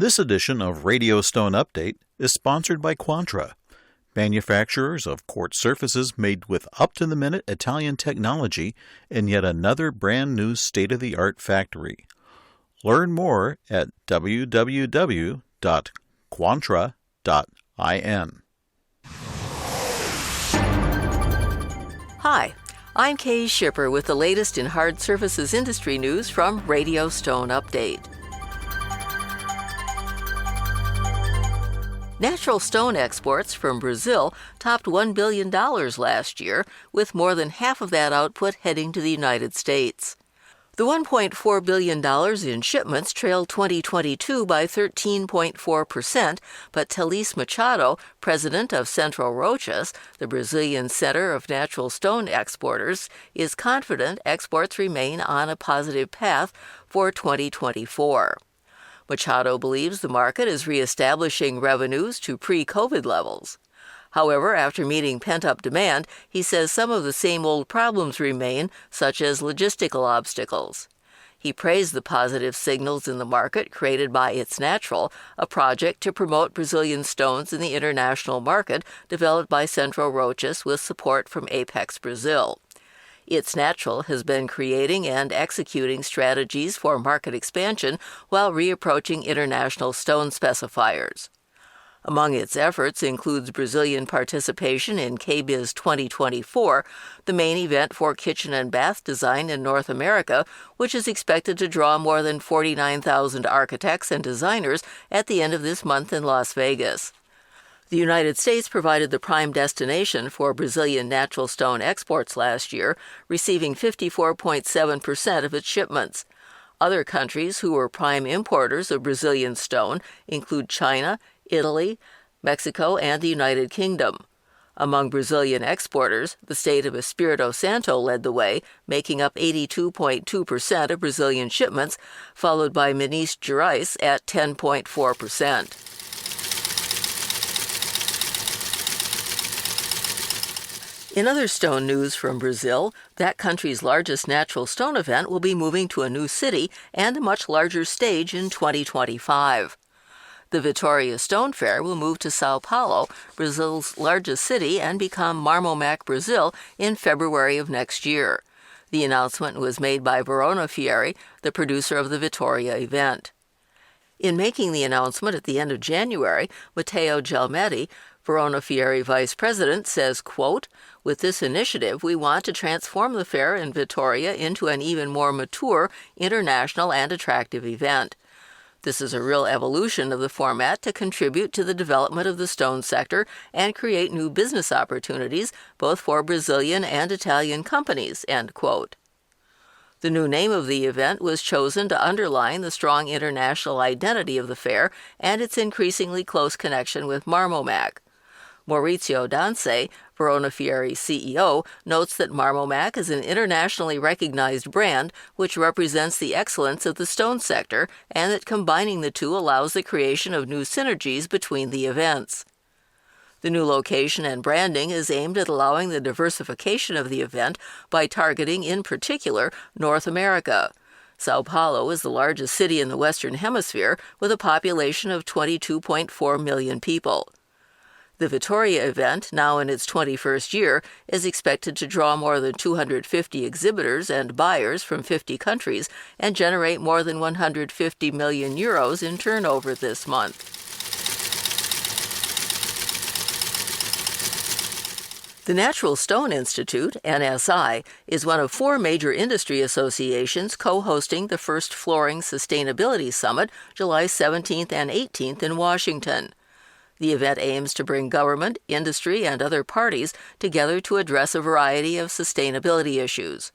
This edition of Radio Stone Update is sponsored by Quantra, manufacturers of quartz surfaces made with up-to-the-minute Italian technology in yet another brand-new state-of-the-art factory. Learn more at www.quantra.in. Hi, I'm Kay Shipper with the latest in hard surfaces industry news from Radio Stone Update. Natural stone exports from Brazil topped $1 billion last year, with more than half of that output heading to the United States. The $1.4 billion in shipments trailed 2022 by 13.4%, but Thalys Machado, president of Central Rochas, the Brazilian Center of Natural Stone Exporters, is confident exports remain on a positive path for 2024. Machado believes the market is reestablishing revenues to pre-COVID levels. However, after meeting pent-up demand, he says some of the same old problems remain, such as logistical obstacles. He praised the positive signals in the market created by It's Natural, a project to promote Brazilian stones in the international market developed by Central Rochas with support from Apex Brazil. It's Natural has been creating and executing strategies for market expansion while reapproaching international stone specifiers. Among its efforts includes Brazilian participation in KBIS 2024, the main event for kitchen and bath design in North America, which is expected to draw more than 49,000 architects and designers at the end of this month in Las Vegas. The United States provided the prime destination for Brazilian natural stone exports last year, receiving 54.7% of its shipments. Other countries who were prime importers of Brazilian stone include China, Italy, Mexico, and the United Kingdom. Among Brazilian exporters, the state of Espírito Santo led the way, making up 82.2% of Brazilian shipments, followed by Minas Gerais at 10.4%. In other stone news from Brazil, that country's largest natural stone event will be moving to a new city and a much larger stage in 2025. The Vitória Stone Fair will move to São Paulo, Brazil's largest city, and become Marmomac, Brazil, in February of next year. The announcement was made by Verona Fieri, the producer of the Vitoria event. In making the announcement at the end of January, Matteo Gelmetti, Verona Fieri vice president, says, quote, "With this initiative, we want to transform the fair in Vitoria into an even more mature, international, and attractive event. This is a real evolution of the format to contribute to the development of the stone sector and create new business opportunities, both for Brazilian and Italian companies," end quote. The new name of the event was chosen to underline the strong international identity of the fair and its increasingly close connection with Marmomac. Maurizio Danse, Verona Fieri's CEO, notes that Marmomac is an internationally recognized brand which represents the excellence of the stone sector and that combining the two allows the creation of new synergies between the events. The new location and branding is aimed at allowing the diversification of the event by targeting, in particular, North America. São Paulo is the largest city in the Western Hemisphere with a population of 22.4 million people. The Vitória event, now in its 21st year, is expected to draw more than 250 exhibitors and buyers from 50 countries and generate more than 150 million euros in turnover this month. The Natural Stone Institute, NSI, is one of 4 major industry associations co-hosting the first Flooring Sustainability Summit, July 17th and 18th in Washington. The event aims to bring government, industry, and other parties together to address a variety of sustainability issues.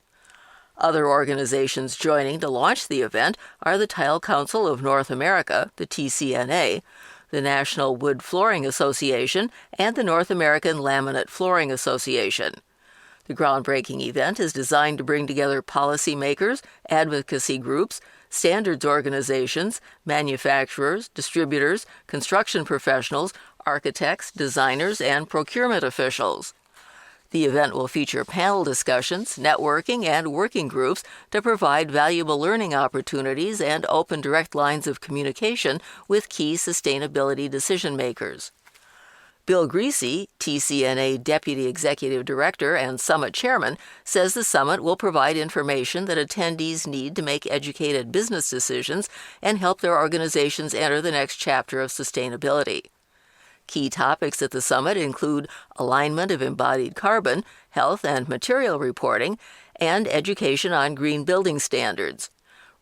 Other organizations joining to launch the event are the Tile Council of North America, the TCNA, the National Wood Flooring Association, and the North American Laminate Flooring Association. The groundbreaking event is designed to bring together policymakers, advocacy groups, standards organizations, manufacturers, distributors, construction professionals, architects, designers, and procurement officials. The event will feature panel discussions, networking, and working groups to provide valuable learning opportunities and open direct lines of communication with key sustainability decision-makers. Bill Greasy, TCNA Deputy Executive Director and Summit Chairman, says the summit will provide information that attendees need to make educated business decisions and help their organizations enter the next chapter of sustainability. Key topics at the summit include alignment of embodied carbon, health and material reporting, and education on green building standards.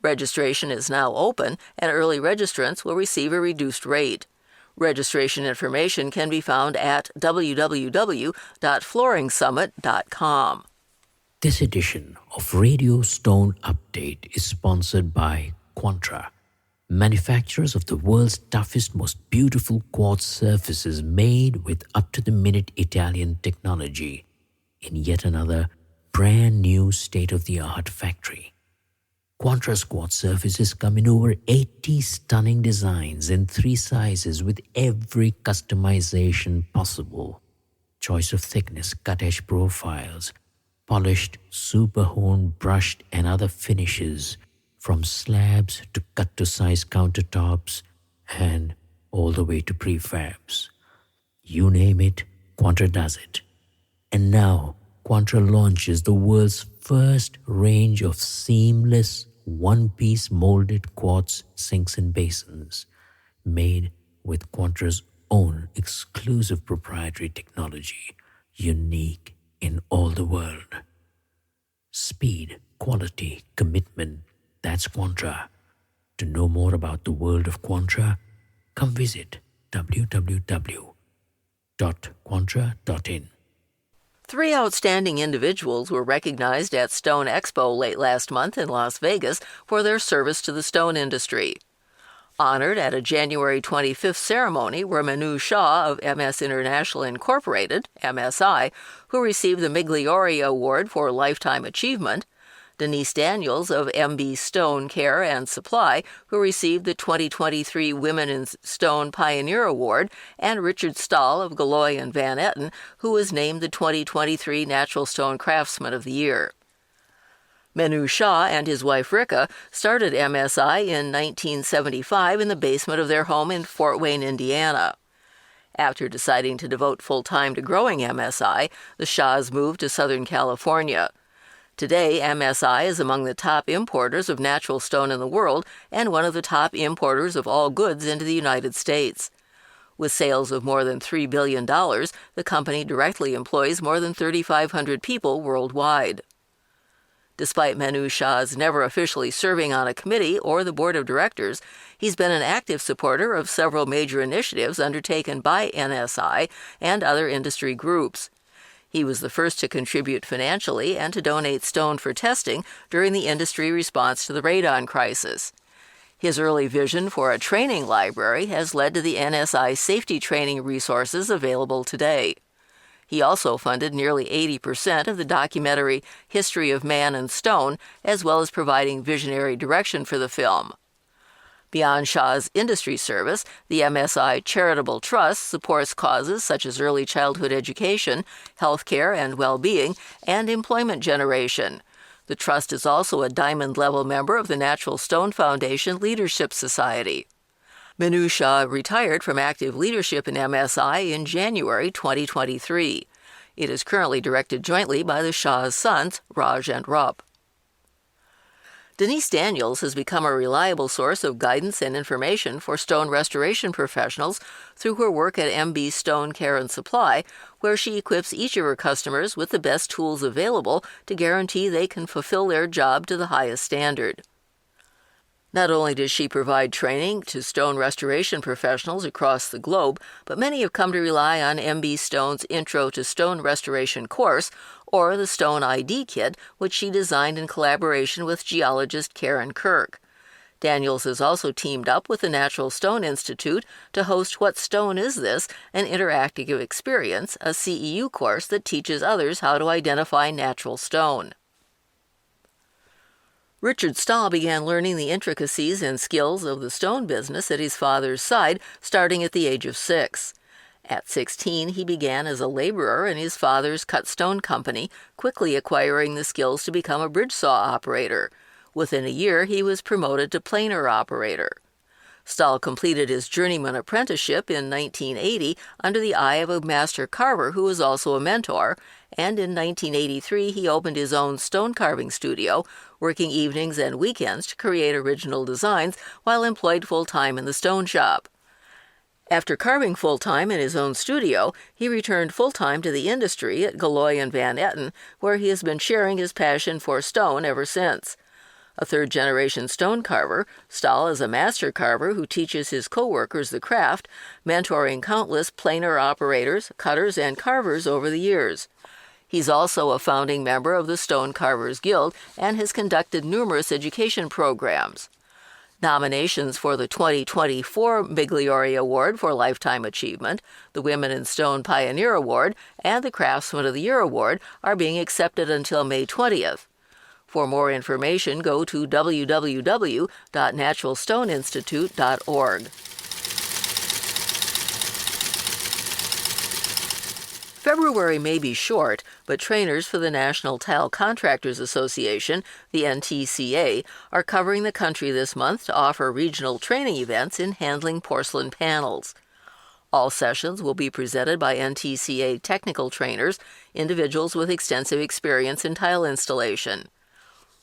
Registration is now open, and early registrants will receive a reduced rate. Registration information can be found at www.flooringsummit.com. This edition of Radio Stone Update is sponsored by Quantra, manufacturers of the world's toughest, most beautiful quartz surfaces made with up-to-the-minute Italian technology in yet another brand new state-of-the-art factory. Quantra's quartz surfaces come in over 80 stunning designs in 3 sizes with every customization possible. Choice of thickness, cut-edge profiles, polished, super-honed, brushed and other finishes, from slabs to cut-to-size countertops and all the way to prefabs. You name it, Quantra does it. And now, Quantra launches the world's first range of seamless, one-piece molded quartz sinks and basins, made with Quantra's own exclusive proprietary technology, unique in all the world. Speed, quality, commitment, that's Quantra. To know more about the world of Quantra, come visit www.quantra.in. 3 outstanding individuals were recognized at Stone Expo late last month in Las Vegas for their service to the stone industry. Honored at a January 25th ceremony were Manu Shah of MS International Incorporated, MSI, who received the Migliore Award for Lifetime Achievement, Denise Daniels of MB Stone Care and Supply, who received the 2023 Women in Stone Pioneer Award, and Richard Stahl of Galloy and Van Etten, who was named the 2023 Natural Stone Craftsman of the Year. Manu Shah and his wife Rika started MSI in 1975 in the basement of their home in Fort Wayne, Indiana. After deciding to devote full-time to growing MSI, the Shahs moved to Southern California. Today, MSI is among the top importers of natural stone in the world and one of the top importers of all goods into the United States. With sales of more than $3 billion, the company directly employs more than 3,500 people worldwide. Despite Manu Shah's never officially serving on a committee or the board of directors, he's been an active supporter of several major initiatives undertaken by NSI and other industry groups. He was the first to contribute financially and to donate stone for testing during the industry response to the radon crisis. His early vision for a training library has led to the NSI safety training resources available today. He also funded nearly 80% of the documentary History of Man and Stone, as well as providing visionary direction for the film. Beyond Shah's industry service, the MSI Charitable Trust supports causes such as early childhood education, health care and well-being, and employment generation. The trust is also a diamond-level member of the Natural Stone Foundation Leadership Society. Manu Shah retired from active leadership in MSI in January 2023. It is currently directed jointly by the Shah's sons, Raj and Rup. Denise Daniels has become a reliable source of guidance and information for stone restoration professionals through her work at MB Stone Care and Supply, where she equips each of her customers with the best tools available to guarantee they can fulfill their job to the highest standard. Not only does she provide training to stone restoration professionals across the globe, but many have come to rely on MB Stone's Intro to Stone Restoration course, or the Stone ID Kit, which she designed in collaboration with geologist Karen Kirk. Daniels has also teamed up with the Natural Stone Institute to host What Stone Is This?, an interactive experience, a CEU course that teaches others how to identify natural stone. Richard Stahl began learning the intricacies and skills of the stone business at his father's side, starting at the age of 6. At 16, he began as a laborer in his father's cut stone company, quickly acquiring the skills to become a bridge saw operator. Within a year, he was promoted to planer operator. Stahl completed his journeyman apprenticeship in 1980 under the eye of a master carver who was also a mentor, and in 1983 he opened his own stone carving studio, working evenings and weekends to create original designs while employed full-time in the stone shop. After carving full-time in his own studio, he returned full-time to the industry at Galloy and Van Etten, where he has been sharing his passion for stone ever since. A third-generation stone carver, Stahl is a master carver who teaches his co-workers the craft, mentoring countless planer operators, cutters, and carvers over the years. He's also a founding member of the Stone Carvers Guild and has conducted numerous education programs. Nominations for the 2024 Migliore Award for Lifetime Achievement, the Women in Stone Pioneer Award, and the Craftsman of the Year Award are being accepted until May 20th. For more information, go to www.naturalstoneinstitute.org. February may be short, but trainers for the National Tile Contractors Association, the NTCA, are covering the country this month to offer regional training events in handling porcelain panels. All sessions will be presented by NTCA technical trainers, individuals with extensive experience in tile installation.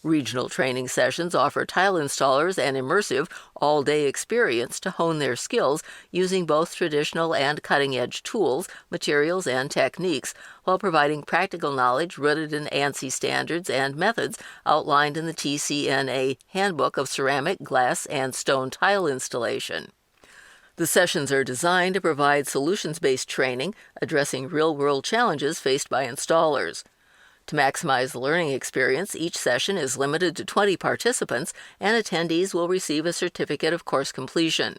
Regional training sessions offer tile installers an immersive, all-day experience to hone their skills using both traditional and cutting-edge tools, materials, and techniques, while providing practical knowledge rooted in ANSI standards and methods outlined in the TCNA Handbook of Ceramic, Glass, and Stone Tile Installation. The sessions are designed to provide solutions-based training addressing real-world challenges faced by installers. To maximize the learning experience, each session is limited to 20 participants, and attendees will receive a certificate of course completion.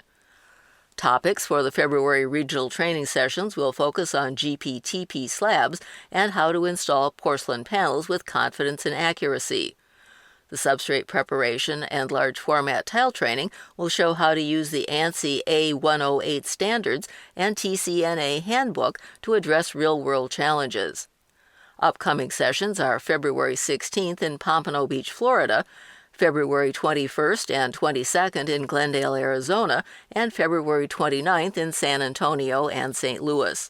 Topics for the February regional training sessions will focus on GPTP slabs and how to install porcelain panels with confidence and accuracy. The substrate preparation and large format tile training will show how to use the ANSI A108 standards and TCNA handbook to address real-world challenges. Upcoming sessions are February 16th in Pompano Beach, Florida, February 21st and 22nd in Glendale, Arizona, and February 29th in San Antonio and St. Louis.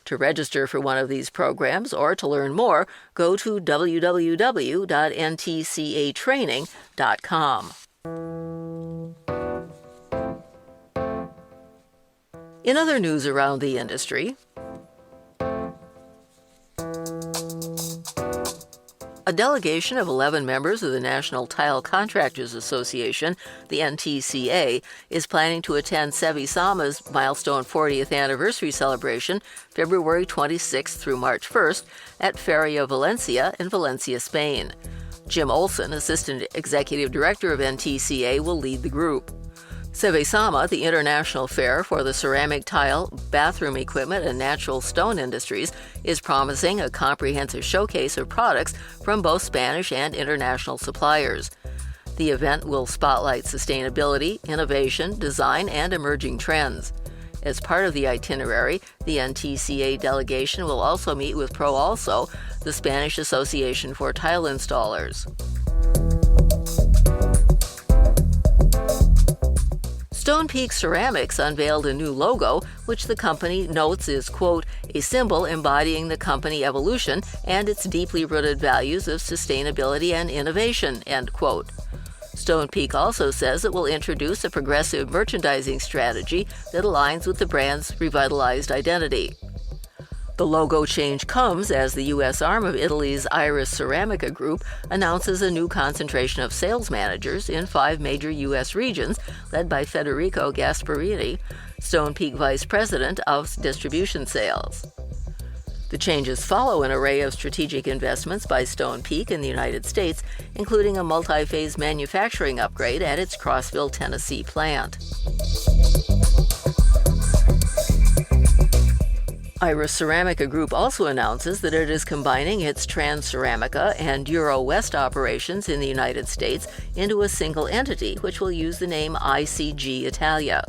To register for one of these programs or to learn more, go to www.ntcatraining.com. In other news around the industry, a delegation of 11 members of the National Tile Contractors Association, the NTCA, is planning to attend Cevisama's milestone 40th anniversary celebration February 26th through March 1st at Feria Valencia in Valencia, Spain. Jim Olson, Assistant Executive Director of NTCA, will lead the group. Cevisama, the international fair for the ceramic tile, bathroom equipment, and natural stone industries, is promising a comprehensive showcase of products from both Spanish and international suppliers. The event will spotlight sustainability, innovation, design, and emerging trends. As part of the itinerary, the NTCA delegation will also meet with ProAlso, the Spanish Association for Tile Installers. Stonepeak Ceramics unveiled a new logo, which the company notes is, quote, a symbol embodying the company evolution and its deeply rooted values of sustainability and innovation, end quote. Stonepeak also says it will introduce a progressive merchandising strategy that aligns with the brand's revitalized identity. The logo change comes as the U.S. arm of Italy's Iris Ceramica Group announces a new concentration of sales managers in 5 major U.S. regions, led by Federico Gasparini, Stonepeak Vice President of Distribution Sales. The changes follow an array of strategic investments by Stonepeak in the United States, including a multi-phase manufacturing upgrade at its Crossville, Tennessee plant. Iris Ceramica Group also announces that it is combining its Trans-Ceramica and Euro West operations in the United States into a single entity, which will use the name ICG Italia.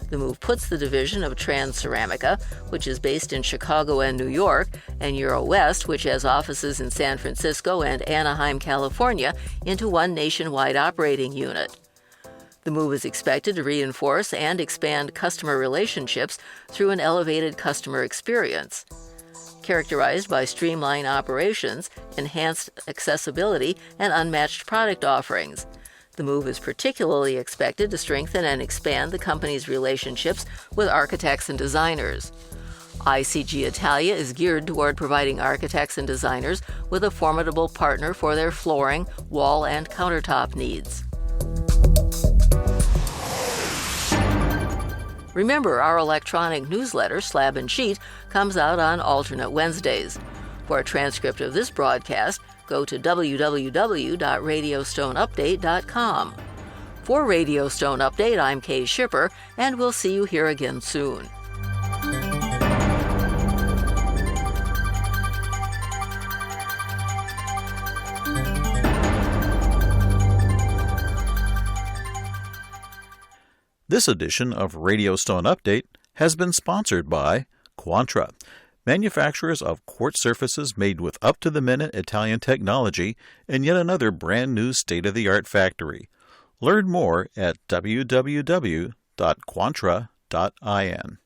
The move puts the division of Ceramica, which is based in Chicago and New York, and Eurowest, which has offices in San Francisco and Anaheim, California, into one nationwide operating unit. The move is expected to reinforce and expand customer relationships through an elevated customer experience, characterized by streamlined operations, enhanced accessibility, and unmatched product offerings. The move is particularly expected to strengthen and expand the company's relationships with architects and designers. ICG Italia is geared toward providing architects and designers with a formidable partner for their flooring, wall, and countertop needs. Remember, our electronic newsletter, Slab and Sheet, comes out on alternate Wednesdays. For a transcript of this broadcast, go to www.radiostoneupdate.com. For Radio Stone Update, I'm Kay Shipper, and we'll see you here again soon. This edition of Radio Stone Update has been sponsored by Quantra, manufacturers of quartz surfaces made with up-to-the-minute Italian technology and yet another brand-new state-of-the-art factory. Learn more at www.quantra.in.